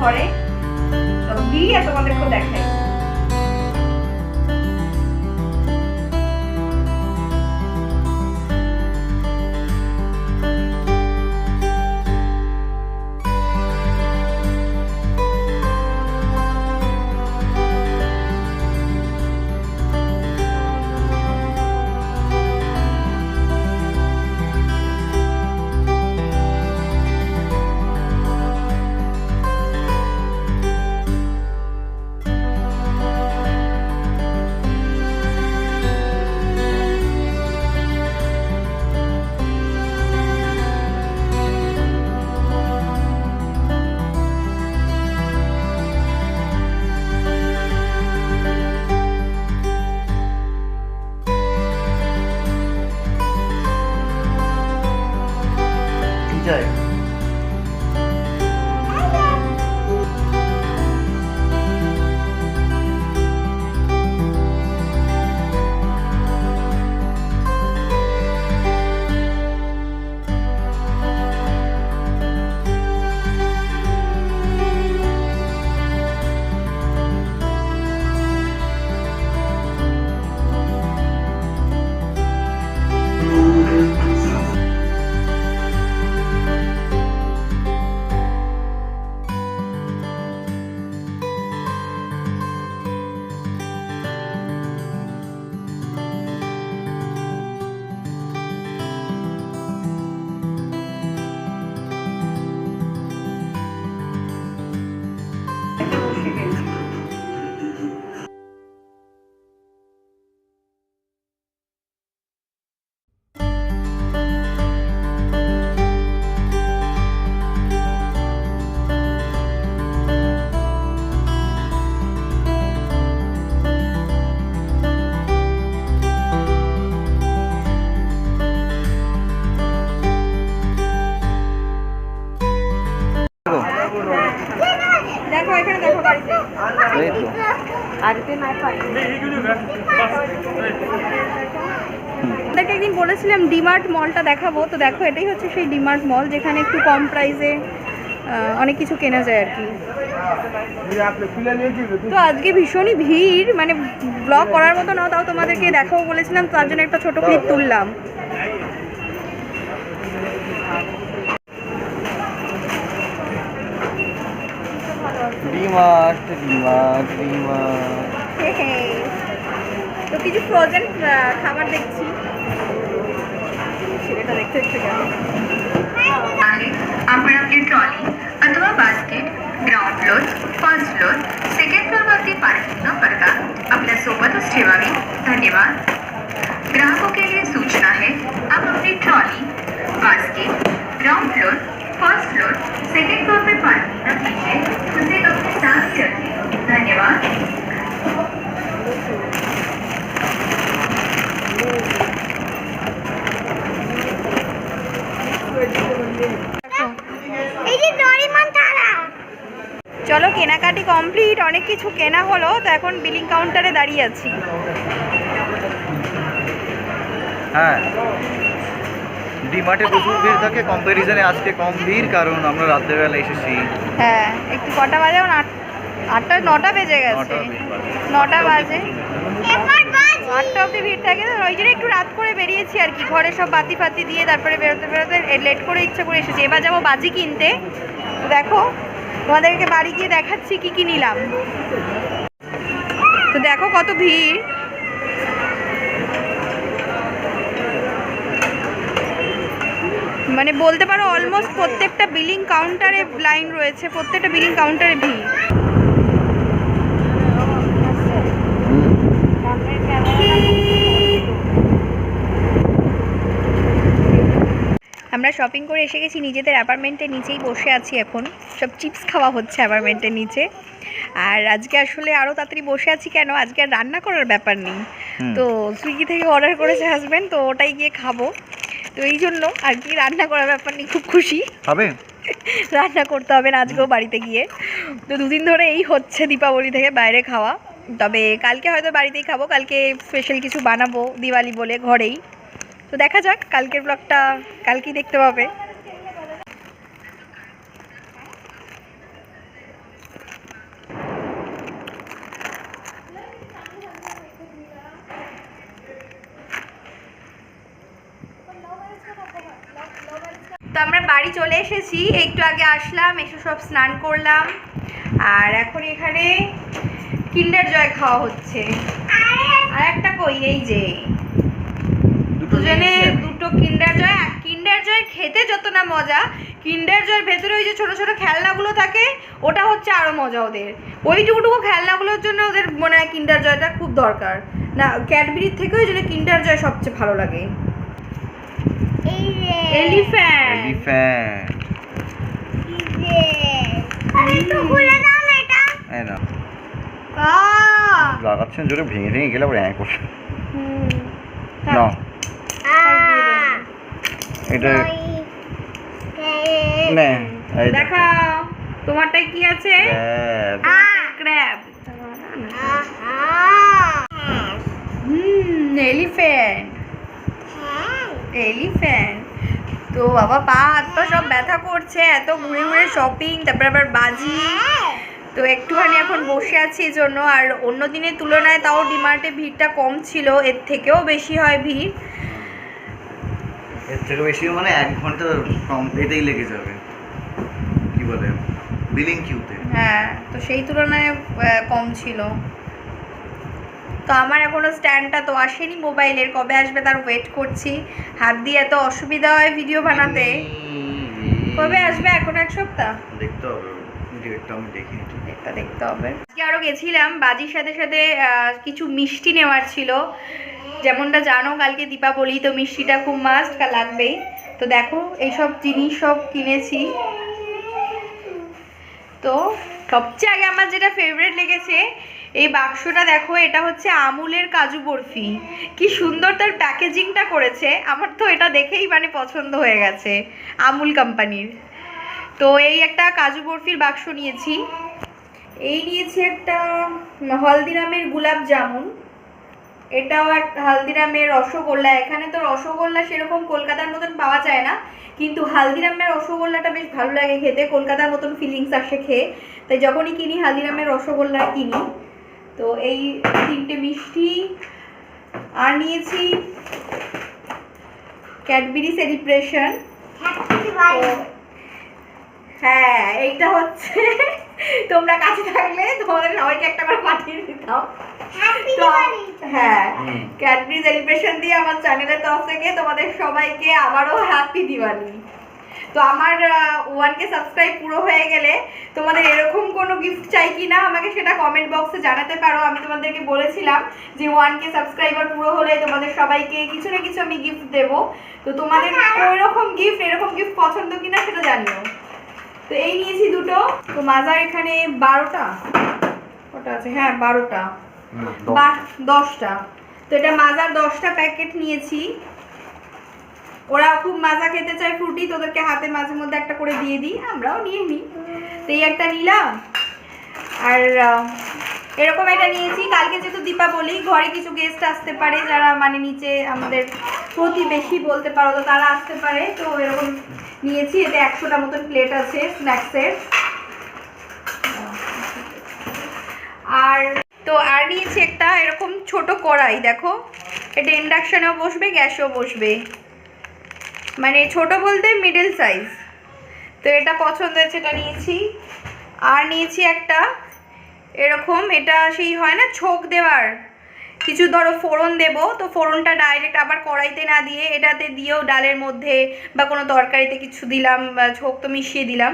ঘরে, তো গিয়ে তোমাদেরকে দেখাই। দেখো এখানে দেখো বাড়িতে আপনাদেরকে একদিন বলেছিলাম ডিমার্ট মলটা দেখাবো, তো দেখো এটাই হচ্ছে সেই ডিমার্ট মল যেখানে একটু কম প্রাইসে অনেক কিছু কেনা যায় আর কি। তো আজকে ভীষণই ভিড়, মানে ব্লগ করার মতো না, তাও তোমাদেরকে দেখাবো বলেছিলাম, তার জন্য একটা ছোট ক্লিপ তুললাম। তো কিছু ফ্রোজেন খাবার দেখছি, সেটা দেখতে দেখতে গেল। आपण आपली ट्रॉली अथवा basket ground floor, first floor, second फ्लोरवरती पार्किंग न करता आपल्या सोबतच ठेवावी। धन्यवाद। ग्राहकों के लिए सूचना है, आप अपनी trolley, basket ground floor, first floor, second floor पर पार्किंग न कीजिए, उसे अपने साथ ही रखिए। धन्यवाद। চলো কেনাকাটি কমপ্লিট, অনেক কিছু কেনা হলো, তো এখন বিলিং কাউন্টারে দাঁড়িয়ে আছি। হ্যাঁ, ডিমার্টে প্রচুর ভিড় থাকে, কম্প্যারিজনে আজকে কম ভিড়, কারণ আমরা রাত্রেবেলা এসেছি। হ্যাঁ, একটু কটা বাজে? এখন 8টা 9টা বেজে গেছে, 9টা বাজে, 8টা অবধি ভিড় থাকে, তো ওই জন্য একটু রাত করে বেরিয়েছি আর কি। ঘরে সব বাতি ফাতি দিয়ে তারপরে বেরোতে বেরোতে লেট করে ইচ্ছা করে এসেছি। এবার যাবো বাজি কিনতে, দেখো তোমাদেরকে বাড়ি গিয়ে দেখাচ্ছি কি কি নিলাম। তো দেখো কত ভিড়, মানে বলতে পারো অলমোস্ট প্রত্যেকটা বিলিং কাউন্টারে লাইন রয়েছে, প্রত্যেকটা বিলিং কাউন্টারে ভিড়। আমরা শপিং করে এসে গেছি নিজেদের অ্যাপার্টমেন্টের নিচেই বসে আছি এখন, সব চিপস খাওয়া হচ্ছে অ্যাপার্টমেন্টের নিচে। আর আজকে আসলে আরও তাড়াতাড়ি বসে আছি কেন, আজকে আর রান্না করার ব্যাপার নেই, তো সুইগি থেকে অর্ডার করেছে হাজব্যান্ড, তো ওটাই গিয়ে খাবো, তো এই জন্য আর কি রান্না করার ব্যাপার নেই, খুব খুশি। হবে রান্না করতে হবে না আজকেও বাড়িতে গিয়ে। তো দুদিন ধরে এই হচ্ছে দীপাবলি থেকে বাইরে খাওয়া, তবে কালকে হয়তো বাড়িতেই খাবো, কালকে স্পেশাল কিছু বানাবো দিওয়ালি বলে ঘরেই। তো দেখা যাক, কালকের ব্লগটা কালকেই দেখতে পাবে। বাড়ি চলে এসেছি, একটু আগে আসলাম, এসে সব স্নান করলাম। আর এখন এখানে কিন্ডার জয় খাওয়া হচ্ছে। আর একটা কই, এই যে দুজনে দুটো কিন্ডার জয়। কিন্ডার জয় খেতে যত না মজা, কিন্ডার জয়ের ভেতরে ওই যে ছোট ছোট খেলনাগুলো থাকে, ওটা হচ্ছে আরো মজা ওদের। ওইটুকুটুকু খেলনাগুলোর জন্য ওদের মনে হয় কিন্ডার জয়টা খুব দরকার। না, ক্যাডবেরির থেকে ওই জন্য কিন্ডার জয় সবচেয়ে ভালো লাগে। এলিফ্যান্ট। এই না লাগাচ্ছেন জোরে, ভেঙে ভেঙে গেলে আবার এক করছে না। এটা নে, এই দেখো। দেখাও তোমারটাই কি আছে। ক্র্যাব। এলিফ্যান্ট। এলিফ্যান্ট। তো বাবা পা হাত পা সব ব্যথা করছে, এত ঘুরে ঘুরে শপিং, তারপর আবার বাজি। তো একটুখানি এখন বসে আছি এই জন্য। আর অন্য দিনের তুলনায় তাও ডিমার্টে ভিড়টা কম ছিল, এর থেকেও বেশি হয় ভিড়। এর থেকে বেশি মানে 1 ঘন্টা কম এটাই লেগে যাবে, কি বলে বিলিং কিউতে। হ্যাঁ, তো সেই তুলনায় কম ছিল। তো আমার এখনো স্ট্যান্ডটা তো আসেনি মোবাইলের, কবে আসবে তার ওয়েট করছি। হাত দিয়ে এত অসুবিধা হয় ভিডিও বানাতে। কবে আসবে? এখন 1 সপ্তাহ দেখতে হবে, ডেটটা আমি দেখিনি। এটা দেখতে হবে। আজকে আরও গেছিলাম বাজির সাথে সাথে কিছু মিষ্টি নেওয়ার ছিল। যেমনটা জানো কালকে দীপাবলি, তো মিষ্টিটা খুব মাস্ট লাগবেই। তো দেখো এইসব জিনিস সব কিনেছি। তো সবচেয়ে আগে আমার যেটা ফেভারিট লেগেছে, এই বাক্সটা দেখো, এটা হচ্ছে আমুলের কাজু বরফি। কি সুন্দর তার প্যাকেজিংটা করেছে, আমার তো এটা দেখেই মানে পছন্দ হয়ে গেছে, আমুল কোম্পানির। তো এই একটা কাজু বরফির বাক্স নিয়েছি। এই নিয়েছি একটা হলদিরামের গুলাব জামুন। এটাও একটা হালদিরামের রসগোল্লা। এখানে তো রসগোল্লা সেরকম কলকাতার মতন পাওয়া যায় না, কিন্তু হালদিরামের রসগোল্লাটা বেশ ভালো লাগে খেতে, কলকাতার মতন ফিলিংস আসে খেয়ে। তাই যখনই কিনি হালদিরামের রসগোল্লা কিনি। তো এই 3টে মিষ্টি। আর নিয়েছি ক্যাডবেরি সেলিব্রেশন। হ্যাঁ, এইটা হচ্ছে তোমরা কাছে থাকলে তোমাদের সবাইকে একটা করে পাঠিয়ে দিতাম। তো হ্যাঁ, ক্যাডবেরি সেলিব্রেশন দিয়ে আমার চ্যানেলের তরফ থেকে তোমাদের সবাইকে আবারও হ্যাপি দিওয়ালি। তো আমার 1K সাবস্ক্রাইব পুরো হয়ে গেলে তোমাদের এরকম কোনো গিফট চাই কি না আমাকে সেটা কমেন্ট বক্সে জানাতে পারো। আমি তোমাদেরকে বলেছিলাম যে 1K সাবস্ক্রাইবার পুরো হলে তোমাদের সবাইকে কিছু না কিছু আমি গিফট দেবো। তো তোমাদের ওইরকম গিফট, এরকম গিফট পছন্দ কিনা সেটা জানিও। তো এই নিয়েছি দুটো। তো মাজার এখানে 12টা, ওটা আছে, হ্যাঁ 12টা বা 10টা। তো এটা মাজার 10টা প্যাকেট নিয়েছি। ওরা খুব মাজা খেতে চায় ফ্রুটি, তো ওদেরকে হাতে মাঝে মধ্যে একটা করে দিয়ে দিই, আমরাও নিয়ে নিই। তো এই একটা নিলাম। আর এরকম এটা নিয়েছি, কালকে যেহেতু দীপাবলি, ঘরে কিছু গেস্ট আসতে পারে যারা মানে নিচে আমাদের প্রতিবেশী বলতে পারো, তো তারা আসতে পারে। তো এরকম নিয়েছি। এতে 100টা মতন প্লেট আছে স্ন্যাক্সের। আর তো আর নিয়েছি একটা এরকম ছোট কড়াই, দেখো এটা ইন্ডাকশনেও বসবে, গ্যাসেও বসবে, মানে ছোট বলতে মিডল সাইজ। তো এটা পছন্দ হয়েছে, এটা নিয়েছি। আর নিয়েছি একটা এরকম, এটা সেই হয় না ছোক দেওয়ার, কিছু ধরো ফোড়ন দেবো, তো ফোড়নটা ডাইরেক্ট আবার কড়াইতে না দিয়ে এটাতে দিয়েও ডালের মধ্যে বা কোনো তরকারিতে কিছু দিলাম, বা ছোক তো মিশিয়ে দিলাম।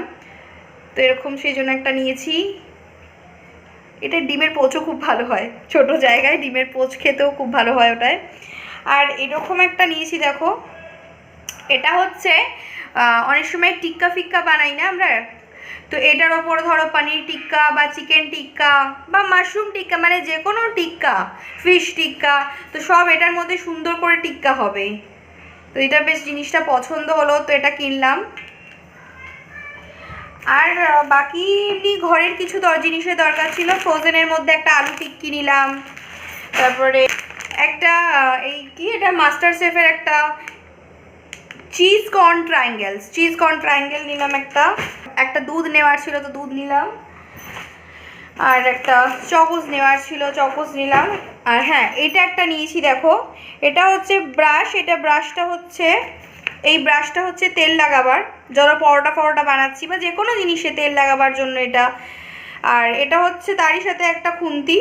তো এরকম সেই জন্য একটা নিয়েছি। এটা ডিমের পোচও খুব ভালো হয়, ছোট জায়গায় ডিমের পোচ খেতেও খুব ভালো হয় ওটায়। আর এরকম একটা নিয়েছি, দেখো এটা হচ্ছে অনেক সময় টিক্কা ফিক্কা বানাই না আমরা, তো এটার ওপর ধরো পনির টিক্কা বা চিকেন টিক্কা বা মাশরুম টিক্কা, মানে যে কোনো টিক্কা, ফিশ টিক্কা, তো সব এটার মধ্যে সুন্দর করে টিক্কা হবে। তো এটা বেশ জিনিসটা পছন্দ হলো, তো এটা কিনলাম। আর বাকি এমনি ঘরের কিছু জিনিসের দরকার ছিল। ফ্রোজেনের মধ্যে একটা আলু টিক্কি নিলাম, তারপরে একটা এই কি এটা মাস্টার শেফের একটা চিজ কর্ন ট্রায়াঙ্গেল নিলাম। একটা দুধ নেওয়ার ছিল, তো দুধ নিলাম। আর একটা চকোস নেওয়ার ছিল, চকোস নিলাম। আর হ্যাঁ, এটা একটা নিয়েছি, দেখো এটা হচ্ছে ব্রাশ। এটা ব্রাশটা হচ্ছে এই ব্রাশটা হচ্ছে তেল লাগাবার, যারা পরোটা ফরোটা বানাচ্ছি বা যে কোনো জিনিসে তেল লাগাবার জন্য এটা। আর এটা হচ্ছে তারই সাথে একটা খুন্তি।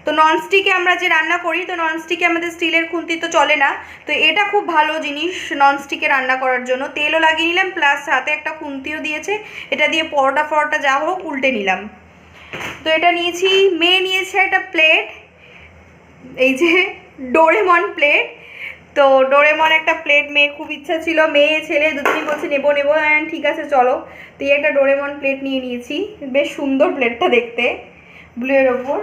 তো ননস্টিকে আমরা যে রান্না করি, তো ননস্টিকে আমাদের স্টিলের খুন্তি তো চলে না, তো এটা খুব ভালো জিনিস ননস্টিকে রান্না করার জন্য। তেলও লাগিয়ে নিলাম, প্লাস হাতে একটা খুন্তিও দিয়েছে, এটা দিয়ে পরোটা ফরোটা যা হোক উল্টে নিলাম। তো এটা নিয়েছি। মেয়ে নিয়েছে একটা প্লেট, এই যে ডোরেমন প্লেট। তো ডোরেমন একটা প্লেট মেয়ের খুব ইচ্ছা ছিল, মেয়ে ছেলে দুজনেই বলছে নেবো নেবো, হ্যাঁ ঠিক আছে চলো। তো এই একটা ডোরেমন প্লেট নিয়ে নিয়েছি, বেশ সুন্দর প্লেটটা দেখতে, ব্লুয়ের ওপর।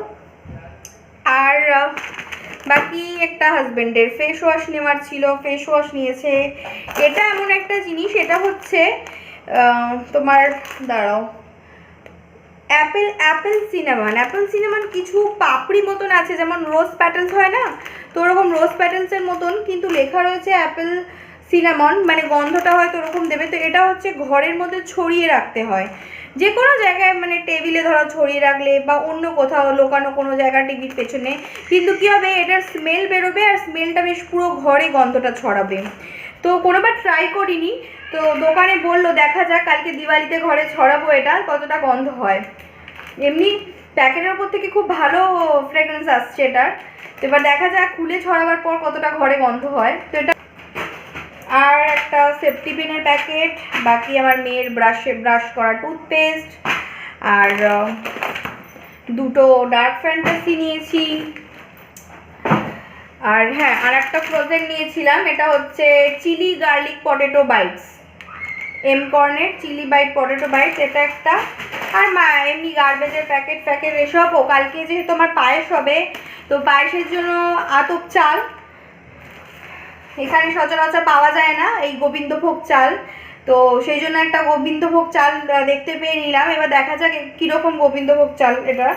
আর বাকি একটা হাজব্যান্ডের ফেস ওয়াশ নেওয়ার ছিল, ফেস ওয়াশ নিয়েছে। এটা এমন একটা জিনিস, এটা হচ্ছে তোমার দাঁড়াও, অ্যাপেল সিনামন কিছু পাপড়ি মতন আছে, যেমন রোজ প্যাটেলস হয় না, তো ওরকম রোজ প্যাটেলসের মতন, কিন্তু লেখা রয়েছে অ্যাপেল সিনামন, মানে গন্ধটা হয়তো ওরকম দেবে। তো এটা হচ্ছে ঘরের মধ্যে ছড়িয়ে রাখতে হয়, যে কোনো জায়গায়, মানে টেবিলে ধরো ছড়িয়ে রাখলে বা অন্য কোথাও লোকানো কোনো জায়গা টিভির পেছনে, কিন্তু কী হবে এটার স্মেল বেরোবে, আর স্মেলটা বেশ পুরো ঘরে গন্ধটা ছড়াবে। তো কোনোবার ট্রাই করিনি, তো দোকানে বললো দেখা যাক কালকে দিওয়ালিতে ঘরে ছড়াবো এটা, কতটা গন্ধ হয়। এমনি প্যাকেটের ওপর থেকে খুব ভালো ফ্রেগরেন্স আসছে এটার, তো এবার দেখা যাক খুলে ছড়াবার পর কতটা ঘরে গন্ধ হয়। তো এটা আর একটা সেফটি পিনের প্যাকেট, বাকি আমার মেয়ের ব্রাশ করা টুথপেস্ট, আর দুটো ডার্ক ফ্যান্টাসি নিয়েছি। আর হ্যাঁ, আর একটা ফ্রোজেন নিয়েছিলাম, এটা হচ্ছে চিলি গার্লিক পটেটো বাইটস, এমকর্নের চিলি বাইট পটেটো বাইটস, এটা একটা। আর এমনি গার্বেজের প্যাকেট এসব। ও কালকে যেহেতু আমার পায়েস হবে, তো পায়েসের জন্য আতপ চাল, এখানে সচরাচর পাওয়া যায় না এই গোবিন্দভোগ চাল, তো সেই জন্য একটা গোবিন্দভোগ চাল দেখতে পেয়ে নিলাম। এবার দেখা যাক কীরকম গোবিন্দভোগ চাল এটা।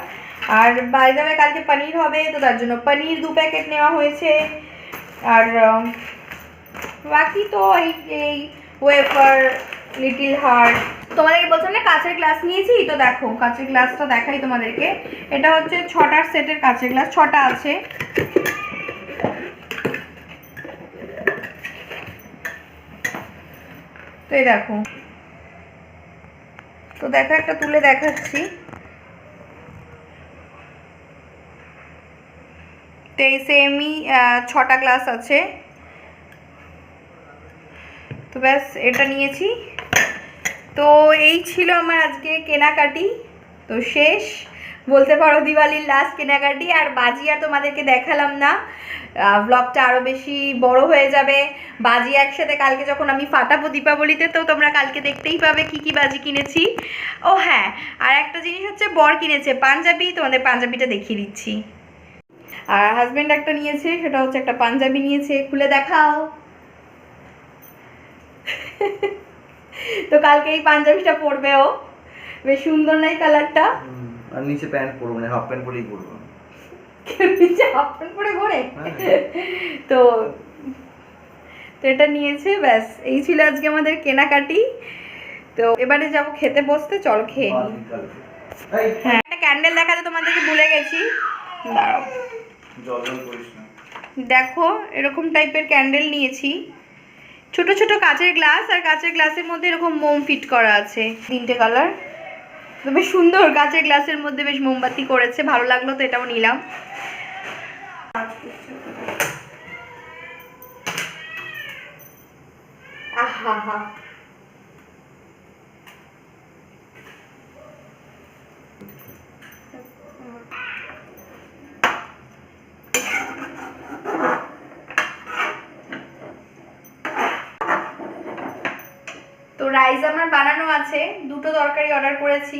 আর বাইরে কালকে পনির হবে, তো তার জন্য পনির 2 প্যাকেট নেওয়া হয়েছে। আর বাকি তো এই ওয়েফার, লিটিল হার্ট। তোমাদেরকে বলছিলাম না কাঁচের গ্লাস নিয়েছি, তো দেখো কাঁচের গ্লাসটা দেখাই তোমাদেরকে। এটা হচ্ছে 6টার সেটের কাঁচের গ্লাস, 6টা আছে। তো এই দেখো, তো দেখো একটা তুলে দেখাচ্ছি। তো এই সেমই 6টা গ্লাস আছে। তো ব্যাস এটা নিয়েছি। তো এই ছিল আমার আজকে কেনাকাটি। তো শেষ বলতে পারো দিওয়ালির লাস্ট কেনাকাটি। আর বাজি আর তোমাদেরকে দেখালাম না, ব্লগটা আরও বেশি বড় হয়ে যাবে। বাজি একসাথে কালকে যখন আমি ফাটাবো দীপাবলিতে, তো তোমরা কালকে দেখতেই পাবে কি কি বাজি কিনেছি। ও হ্যাঁ, আর একটা জিনিস হচ্ছে বর কিনেছে পাঞ্জাবি, তোমাদের পাঞ্জাবিটা দেখিয়ে দিচ্ছি। আর হাজব্যান্ড একটা নিয়েছে, সেটা হচ্ছে একটা পাঞ্জাবি নিয়েছে, খুলে দেখাও। তো কালকে এই পাঞ্জাবিটা পরবে ও, বেশ সুন্দর নাই কালারটা। আর নিচে প্যান্ট পরবো না, হাফ প্যান্ট পরেই পরবো। নিচে হাফ প্যান্ট পরে ঘোরে। তো এটা নিয়েছে। ব্যাস এই ছিল আজকে আমাদের কেনাকাটি। তো এবারে যাবো খেতে বসতে, চল খেয়ে নিই। হ্যাঁ, একটা ক্যান্ডেল দেখাতে তোমাদেরকে ভুলে গেছি, দাঁড়াও। দেখো এরকম টাইপের ক্যান্ডেল নিয়েছি, ছোট ছোট কাচের গ্লাস, আর কাচের গ্লাসের মধ্যে এরকম মোম ফিট করা আছে, 3টে কালার। তো বেশ সুন্দর, কাচের গ্লাসের মধ্যে বেশ মোমবাতি করেছে, ভালো লাগলো, তো এটাও নিলাম। আহা হা, তো রাইস আমার বানানো আছে, দুটো তরকারি অর্ডার করেছি,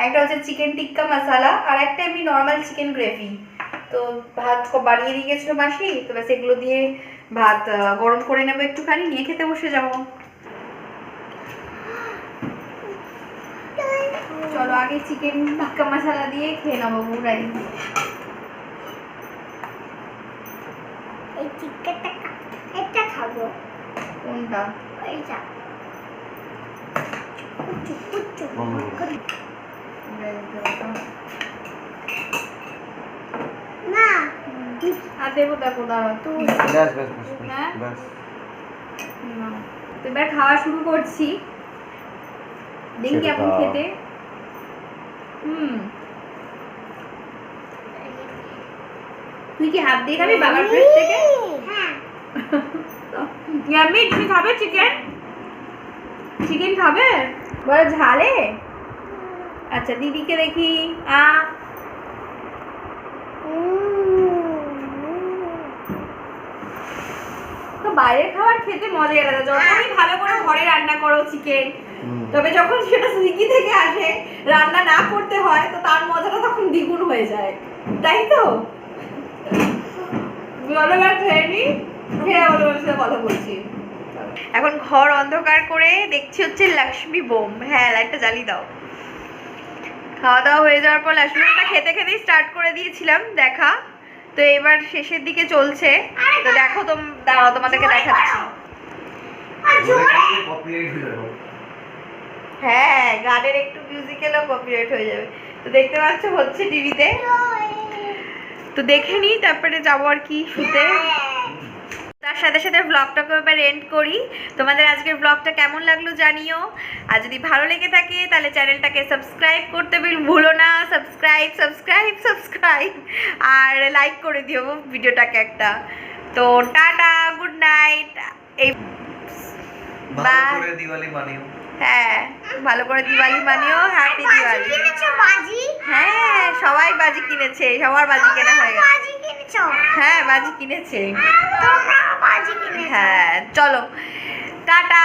একটা হচ্ছে চিকেন টিক্কা মশালা, আর একটা এমনি নর্মাল চিকেন গ্রেভি। তো ভাত বানিয়ে দিয়ে গেছিলো মাসি, তো ব্যাস এগুলো দিয়ে ভাত গরম করে নেবো একটুখানি, নিয়ে খেতে বসে যাবো। চলো আগে চিকেন টিক্কা মশালা দিয়ে খেয়ে নেবো রাইস। এই চিকেনটা এটা খাবো। কোনটা? এইটা। না আর দেবো, দেখো দাঁড়া তো। ব্যাস ব্যাস ব্যাস হ্যাঁ? ব্যাস। না তো এবার খাওয়া শুরু করছি। দেখি খেতে কেমন দাও। খেতে। তুই কি হাত দিয়ে খাবি বাবার প্লেট থেকে? হ্যাঁ ইয়াম্মি, তুমি খাবে চিকেন? চিকেন খাবে? বড় ঝালে? আচ্ছা দিদিকে দেখি। তো বাইরের খাবার খেতে মজাই আলাদা। যতই ভালো করে ঘরে রান্না করো চিকেন, তবে যখন সেটা সুইগি থেকে আসে, রান্না না করতে হয়, তো তার মজাটা তখন দ্বিগুণ হয়ে যায়, তাই তো? বলো এবার খেয়ে নি, খেয়ে বলো সাথে কথা বলছি। এখন ঘর অন্ধকার করে দেখছি হচ্ছে লক্ষ্মী বোম। হ্যাঁ, লাইটটা জ্বালিয়ে দাও। খাওয়া দাওয়া হয়ে যাওয়ার পর লক্ষ্মী বোমটা খেতে খেতেই স্টার্ট করে দিয়েছিলাম দেখা। তো এবার শেষের দিকে চলছে। তো দেখো, দাঁড়াও তোমাদেরকে দেখাচ্ছি। কপিরাইট হয়ে যাবে। হ্যাঁ, গানের একটু মিউজিক্যালও কপিরাইট হয়ে যাবে। তো দেখতে পাচ্ছ হচ্ছে টিভিতে। তো দেখে নিই, তারপরে যাবো আর কি শুতে। তার সাথে সাথে ব্লগটাকে এবার এন্ড করি। তোমাদের আজকের ব্লগটা কেমন লাগলো জানিও। আর যদি ভালো লেগে থাকে তাহলে চ্যানেলটাকে সাবস্ক্রাইব করতে ভুলো না। সাবস্ক্রাইব আর লাইক করে দিও ভিডিওটাকে একটা। তো টাটা, গুড নাইট। এই ভালো করে দিওয়ালি মানিও। হ্যাঁ, ভালো করে দিওয়ালি মানিও। হ্যাপি দিওয়ালি। কিনেছো বাজি? হ্যাঁ, সবাই বাজি কিনেছে, সবার বাজি কেনা হয়ে গেছে। বাজি কিনেছো? হ্যাঁ, বাজি কিনেছে। তোমরা বাজি কিনেছো? হ্যাঁ, চলো টাটা।